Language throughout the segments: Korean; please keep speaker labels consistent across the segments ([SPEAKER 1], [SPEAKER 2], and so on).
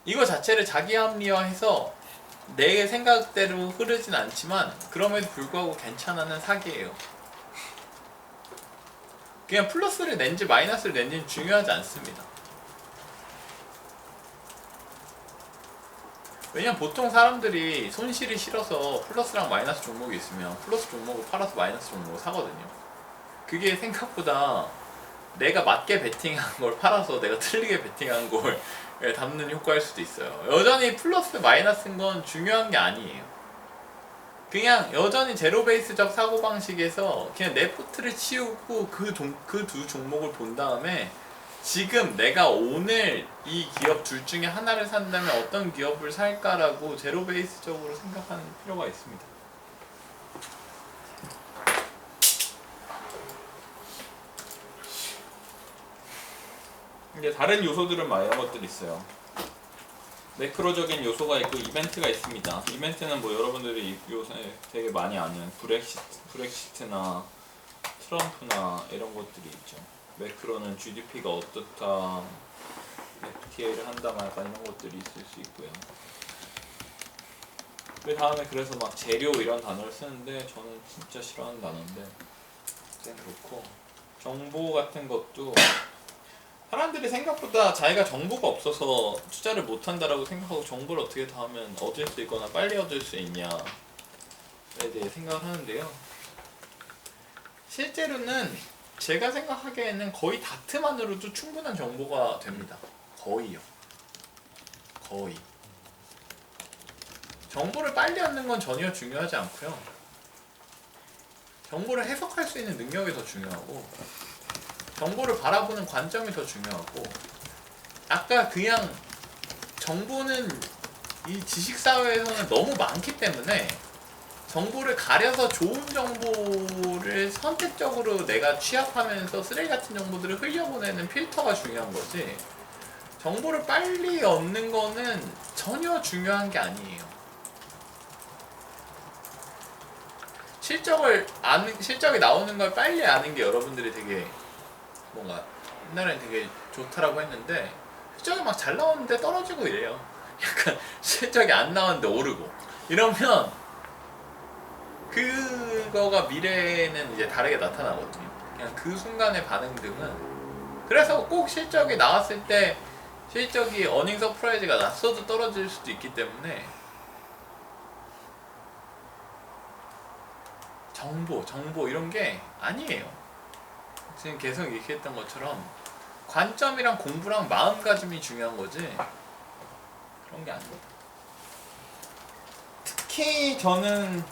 [SPEAKER 1] 이거 자체를 자기 합리화해서 내 생각대로 흐르진 않지만 그럼에도 불구하고 괜찮아는 사기예요. 그냥 플러스를 낸지 마이너스를 낸지는 중요하지 않습니다. 왜냐면 보통 사람들이 손실이 싫어서 플러스랑 마이너스 종목이 있으면 플러스 종목을 팔아서 마이너스 종목을 사거든요. 그게 생각보다 내가 맞게 베팅한 걸 팔아서 내가 틀리게 베팅한 걸 담는 효과일 수도 있어요. 여전히 플러스 마이너스인 건 중요한 게 아니에요. 그냥 여전히 제로 베이스적 사고방식에서 그냥 내 포트를 치우고 그 두 종목을 본 다음에 지금 내가 오늘 이 기업 둘 중에 하나를 산다면 어떤 기업을 살까라고 제로 베이스적으로 생각하는 필요가 있습니다. 이제 다른 요소들은 막 이런 것들이 있어요. 매크로적인 요소가 있고 이벤트가 있습니다. 이벤트는 뭐 여러분들이 요새 되게 많이 아는 브렉시트나 트럼프나 이런 것들이 있죠. 매크로는 GDP가 어떻다, FTA를 한다, 말까 이런 것들이 있을 수 있고요. 그 다음에 그래서 막 재료 이런 단어를 쓰는데 저는 진짜 싫어하는 단어인데 그냥 그렇고 정보 같은 것도 사람들이 생각보다 자기가 정보가 없어서 투자를 못한다라고 생각하고 정보를 어떻게 더 하면 얻을 수 있거나 빨리 얻을 수 있냐에 대해 생각을 하는데요. 실제로는 제가 생각하기에는 거의 다트만으로도 충분한 정보가 됩니다. 거의요. 거의. 정보를 빨리 얻는 건 전혀 중요하지 않고요. 정보를 해석할 수 있는 능력이 더 중요하고 정보를 바라보는 관점이 더 중요하고 아까 그냥 정보는 이 지식사회에서는 너무 많기 때문에 정보를 가려서 좋은 정보를 선택적으로 내가 취합하면서 쓰레기 같은 정보들을 흘려보내는 필터가 중요한 거지 정보를 빨리 얻는 거는 전혀 중요한 게 아니에요. 실적이 나오는 걸 빨리 아는 게 여러분들이 되게 뭔가 옛날엔 되게 좋다라고 했는데 실적이 막 잘 나오는데 떨어지고 이래요. 약간 실적이 안 나오는데 오르고 이러면 그거가 미래에는 이제 다르게 나타나거든요. 그냥 그 순간의 반응 등은 그래서 꼭 실적이 나왔을 때 실적이 어닝 서프라이즈가 났어도 떨어질 수도 있기 때문에 정보 이런 게 아니에요. 지금 계속 얘기했던 것처럼 관점이랑 공부랑 마음가짐이 중요한 거지 그런 게 아니에요. 특히 저는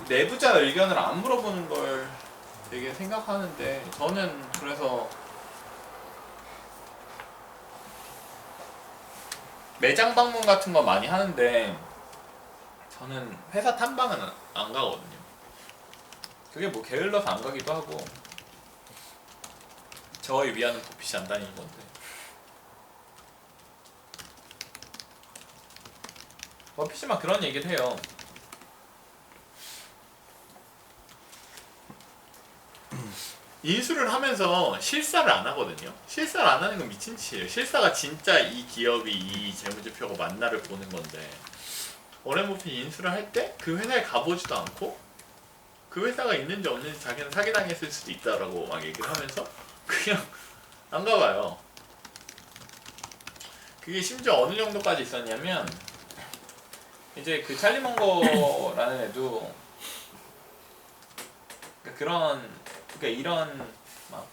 [SPEAKER 1] 내부자 의견을 안 물어보는 걸 되게 생각하는데 저는 그래서 매장 방문 같은 거 많이 하는데 저는 회사 탐방은 안 가거든요. 그게 뭐 게을러서 안 가기도 하고 저희 위하는 버핏이 안 다니는 건데 버핏이 막 그런 얘기를 해요. 인수를 하면서 실사를 안 하거든요. 실사를 안 하는 건 미친 짓이에요. 실사가 진짜 이 기업이 이 재무제표가 맞나를 보는 건데 워렌 버핏이 인수를 할 때 그 회사에 가보지도 않고 그 회사가 있는지 없는지 자기는 사기당했을 수도 있다라고 막 얘기를 하면서 그냥 안 가봐요. 그게 심지어 어느 정도까지 있었냐면 이제 그 찰리 먼거라는 애도 그러니까 이런 막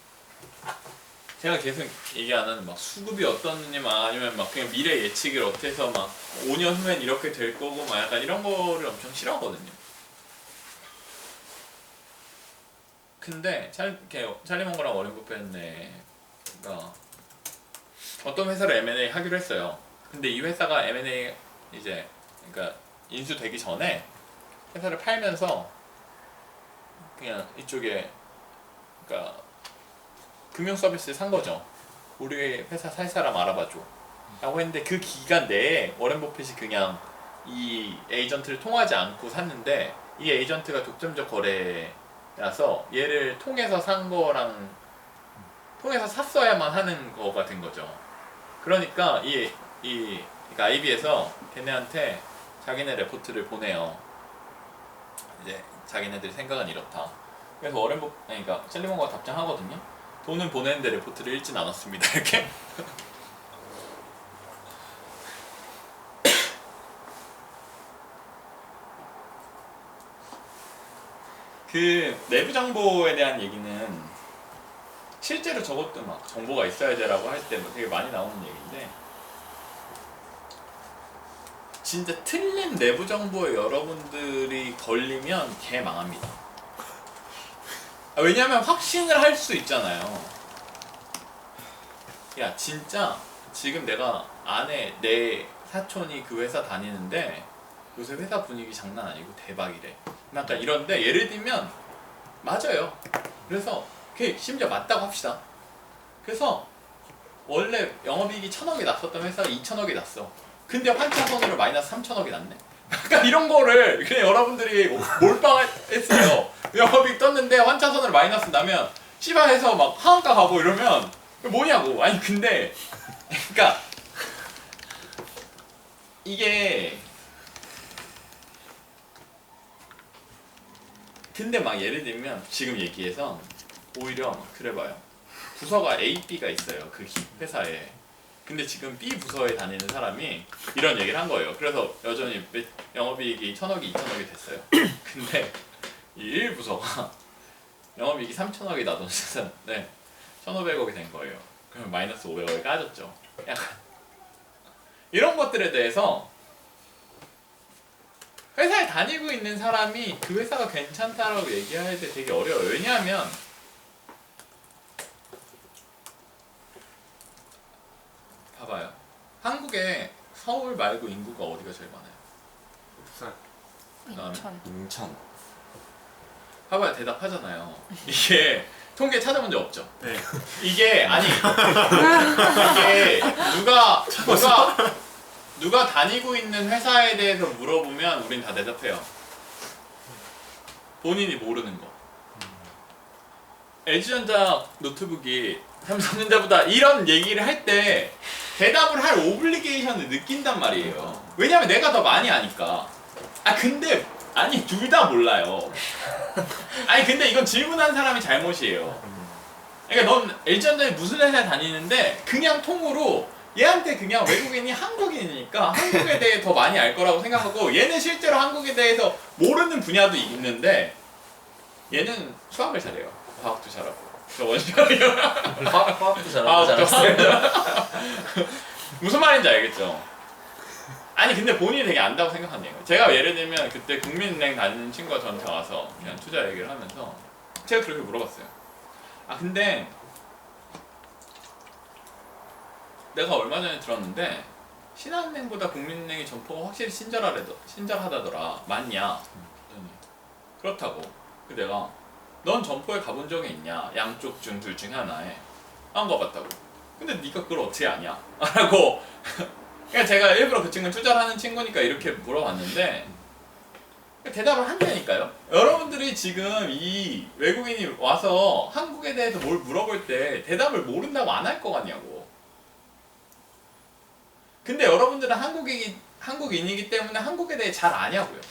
[SPEAKER 1] 제가 계속 얘기 안 하는 막 수급이 어떻느냐 아니면 막 그냥 미래 예측을 어떻게 해서 막 5년 후엔 이렇게 될 거고 막 약간 이런 거를 엄청 싫어하거든요. 근데 찰리 먼거랑 워렌 버핏네가 어떤 회사를 M&A 하기로 했어요. 근데 이 회사가 M&A 이제 그러니까 인수되기 전에 회사를 팔면서 그냥 이쪽에 그러니까 금융 서비스를 산 거죠. 우리 회사 살 사람 알아봐줘. 라고 했는데 그 기간 내에 워렌 버핏이 그냥 이 에이전트를 통하지 않고 샀는데 이 에이전트가 독점적 거래라서 얘를 통해서 산 거랑 통해서 샀어야만 하는 거가 된 거죠. 그러니까 이 그러니까 IB에서 걔네한테 자기네 레포트를 보내요. 이제 자기네들이 생각은 이렇다. 그래서 그러니까 셀리먼과 답장하거든요. 돈은 보내는데 레포트를 읽진 않았습니다. 이렇게. 그 내부 정보에 대한 얘기는 실제로 저것도 막 정보가 있어야 돼라고 할 때 뭐 되게 많이 나오는 얘기인데, 진짜 틀린 내부 정보에 여러분들이 걸리면 개 망합니다. 왜냐면 확신을 할 수 있잖아요. 야 진짜 지금 내가 아내 내 사촌이 그 회사 다니는데 요새 회사 분위기 장난 아니고 대박이래. 약간 이런데 예를 들면 맞아요. 그래서 그게 심지어 맞다고 합시다. 그래서 원래 영업이익이 1,000억이 났었던 회사가 2,000억이 났어. 근데 환차손으로 마이너스 3,000억이 났네. 약간 이런 거를 그냥 여러분들이 몰빵했어요. 영업이익 떴는데 환차손으로 마이너스 나면 씨발해서 막 하한가 가고 이러면 뭐냐고. 아니 근데 그러니까 이게 근데 막 예를 들면 지금 얘기해서 오히려 그래봐요. 부서가 A, B가 있어요. 그 회사에. 근데 지금 B 부서에 다니는 사람이 이런 얘기를 한 거예요. 그래서 여전히 영업이익이 1,000억이 2,000억이 됐어요. 근데 이 1부서가 영업이익이 3,000억이 나던 네, 1,500억이 된 거예요. 그러면 마이너스 500억이 까졌죠. 약간 이런 것들에 대해서 회사에 다니고 있는 사람이 그 회사가 괜찮다라고 얘기할 때 되게 어려워요. 왜냐하면 봐봐요. 한국에 서울 말고 인구가 어디가 제일 많아요?
[SPEAKER 2] 부산.
[SPEAKER 3] 인천.
[SPEAKER 1] 봐봐요. 대답하잖아요. 이게 통계 찾아본 적 없죠?
[SPEAKER 3] 네.
[SPEAKER 1] 이게 아니 이게 누가 다니고 있는 회사에 대해서 물어보면 우린 다 대답해요. 본인이 모르는 거. LG전자 노트북이 삼성전자보다 이런 얘기를 할 때 대답을 할 오블리게이션을 느낀단 말이에요. 왜냐면 내가 더 많이 아니까. 근데 아니 둘 다 몰라요. 아니 근데 이건 질문한 사람이 잘못이에요. 그러니까 넌 LG전자에 무슨 회사에 다니는데 그냥 통으로 얘한테 그냥 외국인이 한국인이니까 한국에 대해 더 많이 알 거라고 생각하고, 얘는 실제로 한국에 대해서 모르는 분야도 있는데 얘는 수학을 잘해요. 과학도 잘하고. 저 원시학이요.
[SPEAKER 2] 화학도 잘하잖아.
[SPEAKER 1] 무슨 말인지 알겠죠? 아니 근데 본인이 되게 안다고 생각하는 얘기예요. 제가 예를 들면 그때 국민은행 다니는 친구가 저한테 와서 그냥 투자 얘기를 하면서 제가 그렇게 물어봤어요. 근데 내가 얼마 전에 들었는데 신한은행보다 국민은행이 점포가 확실히 친절하다더라. 맞냐? 그랬더니 그렇다고. 내가 넌 점포에 가본 적이 있냐? 양쪽 중 둘 중에 하나에. 안 가봤다고. 근데 네가 그걸 어떻게 아냐? 라고. 그러니까 제가 일부러 그 친구는 투자를 하는 친구니까 이렇게 물어봤는데 대답을 한다니까요. 여러분들이 지금 이 외국인이 와서 한국에 대해서 뭘 물어볼 때 대답을 모른다고 안 할 거 같냐고. 근데 여러분들은 한국인이기 때문에 한국에 대해 잘 아냐고요.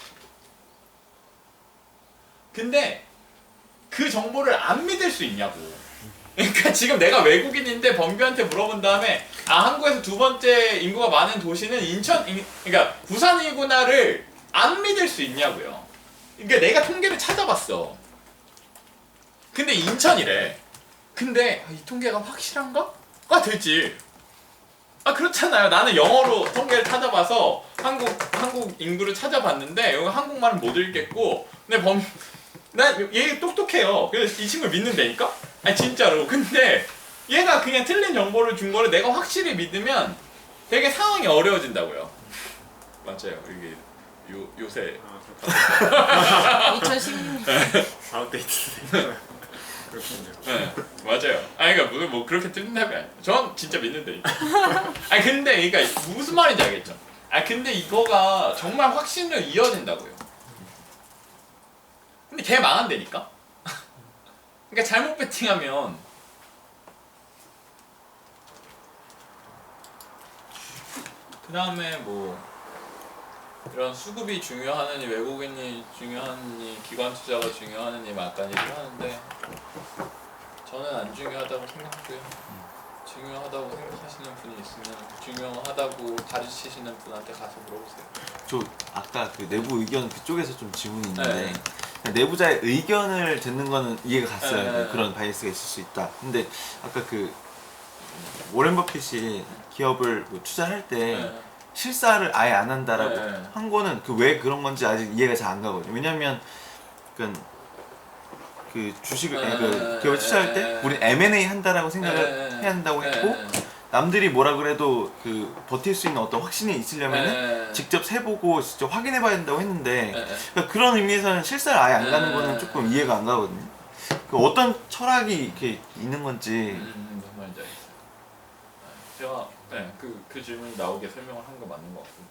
[SPEAKER 1] 근데 그 정보를 안 믿을 수 있냐고. 그러니까 지금 내가 외국인인데 범규한테 물어본 다음에 한국에서 두 번째 인구가 많은 도시는 그러니까 부산이구나를 안 믿을 수 있냐고요. 그러니까 내가 통계를 찾아봤어. 근데 인천이래. 근데 이 통계가 확실한가? 되지. 그렇잖아요. 나는 영어로 통계를 찾아봐서 한국 인구를 찾아봤는데 여기 한국말은 못 읽겠고, 근데 얘 똑똑해요. 그래서 이 친구를 믿는다니까? 진짜로. 근데 얘가 그냥 틀린 정보를 준 거를 내가 확실히 믿으면 되게 상황이 어려워진다고요. 맞아요. 이게 요새
[SPEAKER 2] 2016년.
[SPEAKER 3] 아웃데이트. 그렇군요.
[SPEAKER 1] 네, 맞아요. 그러니까 뭐 그렇게 틀린 답이 아니에요. 전 진짜 믿는다니까. 근데 그러니까 무슨 말인지 알겠죠? 근데 이거가 정말 확신으로 이어진다고요. 근데 걔 망한다니까? 그러니까 잘못 배팅하면 그 다음에 뭐 이런 수급이 중요하느니 외국인이 중요하느니 기관 투자가 중요하느니 막간 얘기를 하는데 저는 안 중요하다고 생각하고요. 중요하다고 생각하시는 분이 있으면 중요하다고 가르치시는 분한테 가서 물어보세요.
[SPEAKER 4] 저 아까 그 내부 의견 그쪽에서 좀 질문이 있는데
[SPEAKER 1] 네.
[SPEAKER 4] 내부자의 의견을 듣는 거는 이해가 갔어요.
[SPEAKER 1] 네.
[SPEAKER 4] 그런 바이어스가 있을 수 있다. 근데 아까 그 워렌 버핏이 기업을 뭐 투자할 때
[SPEAKER 1] 네.
[SPEAKER 4] 실사를 아예 안 한다라고
[SPEAKER 1] 네.
[SPEAKER 4] 한 거는 그 왜 그런 건지 아직 이해가 잘 안 가거든요. 왜냐면 그 주식을 아니, 그 기업을 투자할 때 우리 M&A 한다라고 생각을 해야 한다고 했고 남들이 뭐라 그래도 그 버틸 수 있는 어떤 확신이 있으려면은 직접 세보고 직접 확인해봐야 된다고 했는데 그러니까 그런 의미에서는 실사를 아예 안 가는 거는 조금 이해가 안 가거든요. 그 어떤 철학이 이렇게 있는 건지.
[SPEAKER 1] 무슨 말인지 알겠어요. 제가 그 질문이 나오게 설명을 한 거 맞는 것 같고.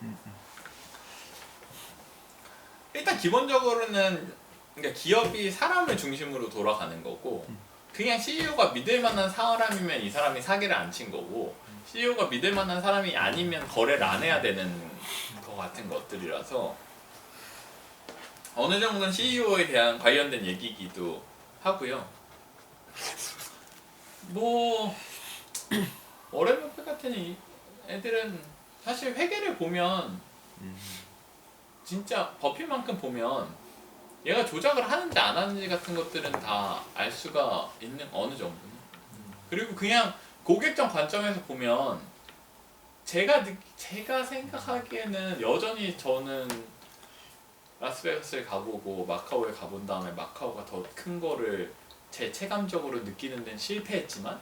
[SPEAKER 1] 일단 기본적으로는 그러니까 기업이 사람을 중심으로 돌아가는 거고 그냥 CEO가 믿을 만한 사람이면 이 사람이 사기를 안 친 거고 CEO가 믿을 만한 사람이 아니면 거래를 안 해야 되는 거 같은 것들이라서 어느 정도는 CEO에 대한 관련된 얘기이기도 하고요. 뭐 워렌 버핏 같은 이 애들은 사실 회계를 보면 진짜 버핏만큼 보면 얘가 조작을 하는지 안 하는지 같은 것들은 다 알 수가 있는 어느 정도는. 그리고 그냥 고객적 관점에서 보면 제가 생각하기에는 여전히 저는 라스베가스를 가보고 마카오에 가본 다음에 마카오가 더 큰 거를 제 체감적으로 느끼는 데는 실패했지만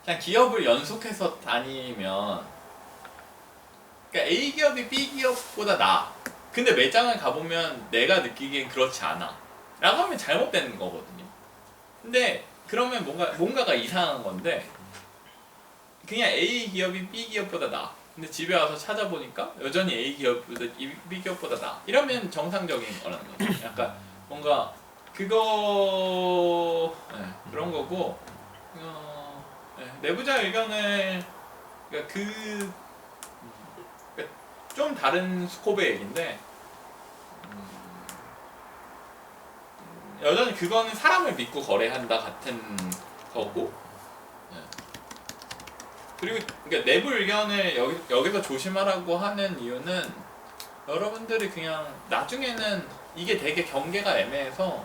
[SPEAKER 1] 그냥 기업을 연속해서 다니면 그러니까 A 기업이 B 기업보다 나아. 근데 매장을 가보면 내가 느끼기엔 그렇지 않아 라고 하면 잘못된 거거든요. 근데 그러면 뭔가가 이상한 건데 그냥 A 기업이 B 기업보다 나아. 근데 집에 와서 찾아보니까 여전히 A 기업보다 B 기업보다 나아. 이러면 정상적인 거라는 거죠. 약간 뭔가 그거 그런 거고 내부자 의견을 그러니까 좀 다른 스코프의 얘기인데 여전히 그거는 사람을 믿고 거래한다 같은 거고 그리고 그러니까 내부 의견을 여기서 조심하라고 하는 이유는 여러분들이 그냥 나중에는 이게 되게 경계가 애매해서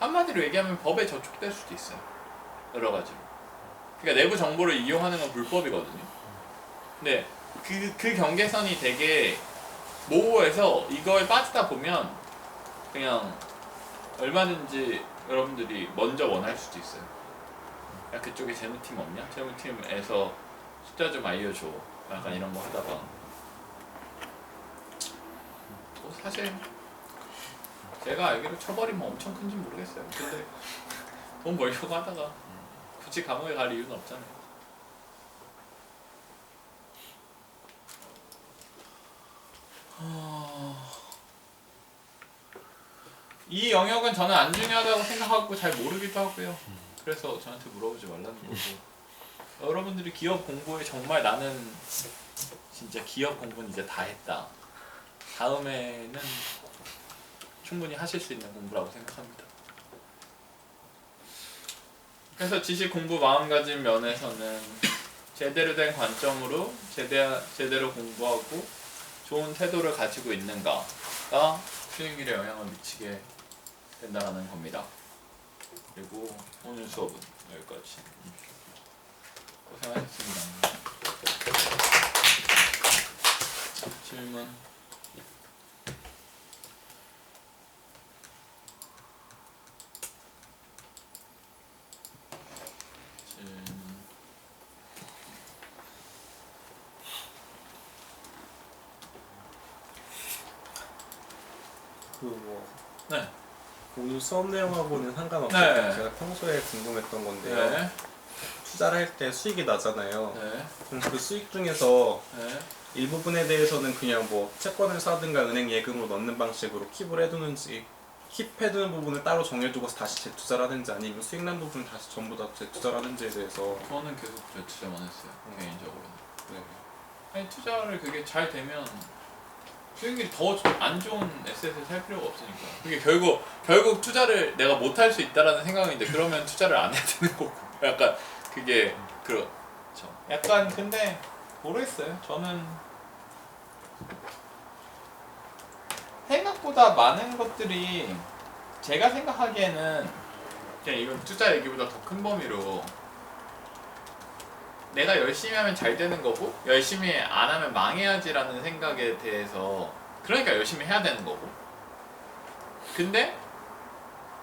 [SPEAKER 1] 한마디로 얘기하면 법에 저촉될 수도 있어요. 여러 가지로. 그러니까 내부 정보를 이용하는 건 불법이거든요. 근데 그 경계선이 되게 모호해서 이거에 빠지다 보면 그냥 얼마든지 여러분들이 먼저 원할 수도 있어요. 야 그쪽에 재무팀 없냐? 재무팀에서 숫자 좀 알려줘. 약간 이런 거 하다가 뭐 사실 제가 알기로 처벌이 뭐 엄청 큰지 모르겠어요. 근데 돈 벌려고 하다가 굳이 감옥에 갈 이유는 없잖아요. 이 영역은 저는 안 중요하다고 생각하고 잘 모르기도 하고요. 그래서 저한테 물어보지 말라는 거고 여러분들이 기업 공부에 정말 나는 진짜 기업 공부는 이제 다 했다. 다음에는 충분히 하실 수 있는 공부라고 생각합니다. 그래서 지식 공부 마음가짐 면에서는 제대로 된 관점으로 제대로 공부하고 좋은 태도를 가지고 있는가가 수익률에 영향을 미치게 된다는 겁니다. 그리고 오늘 수업은 여기까지. 고생하셨습니다. 질문. 네.
[SPEAKER 3] 오늘 수업 내용하고는 상관없이
[SPEAKER 1] 네.
[SPEAKER 3] 제가 평소에 궁금했던 건데요.
[SPEAKER 1] 네.
[SPEAKER 3] 투자를 할 때 수익이 나잖아요.
[SPEAKER 1] 네.
[SPEAKER 3] 그럼 그 수익 중에서
[SPEAKER 1] 네.
[SPEAKER 3] 일부분에 대해서는 그냥 뭐 채권을 사든가 은행 예금으로 넣는 방식으로 킵을 해두는지 킵해두는 부분을 따로 정해두고서 다시 재투자를 하는지 아니면 수익난 부분을 다시 전부 다 재투자를 하는지에 대해서
[SPEAKER 1] 저는 계속 투자만 했어요. 개인적으로.
[SPEAKER 3] 네.
[SPEAKER 1] 아니 투자를 그게 잘 되면 수익률이 더 안 좋은 에셋을 살 필요가 없으니까. 그게 결국 투자를 내가 못 할 수 있다라는 생각인데 그러면 투자를 안 해야 되는 거고. 약간 그게 그렇죠. 약간 근데 모르겠어요. 저는 생각보다 많은 것들이 제가 생각하기에는 그냥 이건 투자 얘기보다 더 큰 범위로 내가 열심히 하면 잘 되는 거고 열심히 안 하면 망해야지라는 생각에 대해서 그러니까 열심히 해야 되는 거고 근데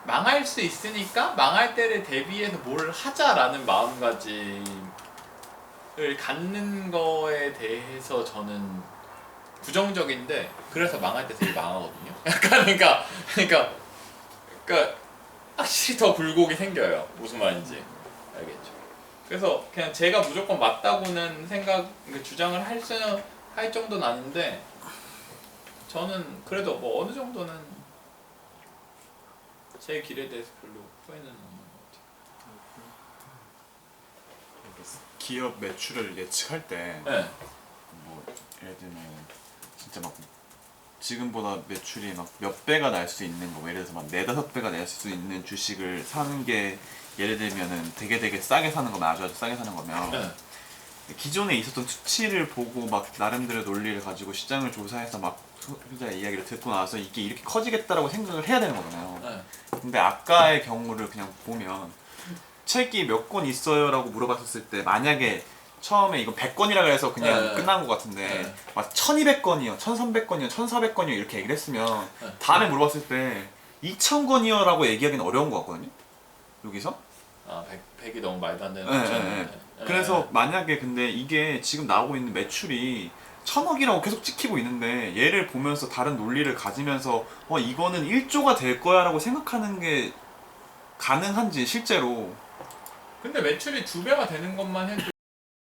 [SPEAKER 1] 망할 수 있으니까 망할 때를 대비해서 뭘 하자라는 마음가짐을 갖는 거에 대해서 저는 부정적인데 그래서 망할 때 되게 망하거든요. 약간 그러니까 확실히 더 굴곡이 생겨요. 무슨 말인지 알겠죠? 그래서 그냥 제가 무조건 맞다고는 주장을 할 정도는 아닌데 저는 그래도 뭐 어느 정도는 제 길에 대해서 별로 후회는 없는 것
[SPEAKER 5] 기업 매출을 예측할 때
[SPEAKER 1] 같아요. 네.
[SPEAKER 5] 뭐 예를 들면 진짜 막 지금보다 매출이 막 몇 배가 날 수 있는 거, 예를 들어서 막 4-5배가 날 수 있는 주식을 사는 게 예를 들면은 되게 싸게 사는 거면 아주 싸게 사는 거면
[SPEAKER 1] 네.
[SPEAKER 5] 기존에 있었던 수치를 보고 막 나름대로 논리를 가지고 시장을 조사해서 막 소비자의 이야기를 듣고 나서 이게 이렇게 커지겠다라고 생각을 해야 되는 거잖아요.
[SPEAKER 1] 네.
[SPEAKER 5] 근데 아까의 경우를 그냥 보면 책이 몇 권 있어요? 라고 물어봤었을 때 만약에 처음에 이거 100권이라 그래서 그냥
[SPEAKER 1] 네.
[SPEAKER 5] 끝난 것 같은데
[SPEAKER 1] 네.
[SPEAKER 5] 막 1200권이요, 1300권이요, 1400권이요 이렇게 얘기를 했으면
[SPEAKER 1] 네.
[SPEAKER 5] 다음에 물어봤을 때 2000권이요 라고 얘기하기는 어려운 것 같거든요. 여기서?
[SPEAKER 1] 아 100이 너무 말도 안 되는
[SPEAKER 5] 네,
[SPEAKER 1] 거죠.
[SPEAKER 5] 네, 네. 그래서 만약에 근데 이게 지금 나오고 있는 매출이 1000억이라고 계속 찍히고 있는데 얘를 보면서 다른 논리를 가지면서 이거는 1조가 될 거야 라고 생각하는 게 가능한지 실제로
[SPEAKER 1] 근데 매출이 2배가 되는 것만 해도